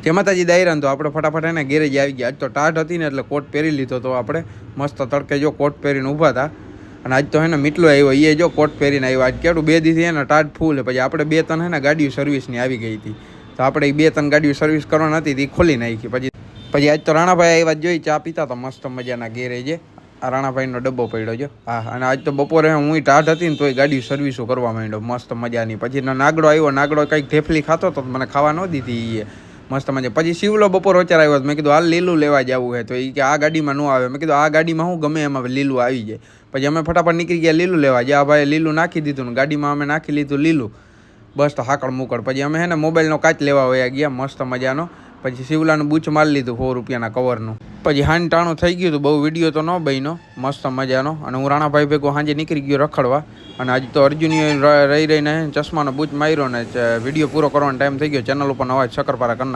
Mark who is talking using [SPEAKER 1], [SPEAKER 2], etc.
[SPEAKER 1] જય માતાજી દાયરાન તો આપણે ફટાફટ એને ગેરેજ આવી ગયા. આજ તો ટાઢ હતી ને એટલે કોટ પહેરી લીધો તો આપણે મસ્ત તડકે જો કોટ પહેરીને ઊભા હતા. અને આજ તો હે ને મીટલો આવ્યો એ જો કોટ પહેરીને આવ્યો. આજ કેટલું 2 દિવસથી એને ટાઢ ફૂલ. પછી આપણે 2-3 હે ને ગાડીઓ સર્વિસની આવી ગઈ હતી તો આપણે 2-3 ગાડીઓ સર્વિસ કરવાની હતી એ ખોલી નાખી. પછી આજ તો રાણાભાઈ આવ્યા જોઈ ચા પીતા તો મસ્ત મજાના ગેરેજે. આ રાણાભાઈનો ડબ્બો પડ્યો જો. હા, અને આજ તો બપોરે હું ટાઢ હતી ને તોય ગાડી સર્વિસો કરવા માંડ્યો મસ્ત મજાની. પછી નાગડો આવ્યો. નાગડો કંઈક ઢેફલી ખાતો તો મને ખાવા ન દીધી એ મસ્ત મજા. પછી શિવલો બપોર વચાર આવ્યો. મેં કીધું હાલ લીલું લેવા જવું છે તો એ કે આ ગાડીમાં ન આવે. મેં કીધું આ ગાડીમાં હું ગમે એમાં લીલું આવી જાય. પછી અમે ફટાફટ નીકળી ગયા લીલું લેવા. જ્યાં ભાઈ લીલું નાખી દીધું ને ગાડીમાં અમે નાખી લીધું લીલું. બસ તો હાકળ મૂકળ. પછી અમે હે ને મોબાઈલનો કાચ લેવા વયા ગયા મસ્ત મજાનો. પછી શિવલાનું બૂચ મારી લીધું 100 રૂપિયાના કવરનું. પછી હાંજ ટાણું થઈ ગયું હતું. બહુ વિડીયો તો ન બન્યો મસ્ત મજાનો. અને હું રાણાભાઈ ભેગો સાંજે નીકળી ગયો રખડવા. અને આજે તો અર્જુનીએ રહીને ચશ્માનો બૂચ માર્યો ને વિડીયો પૂરો કરવાનો ટાઈમ થઈ ગયો. ચેનલ ઉપર નવા શક્કરપારા કરનાર.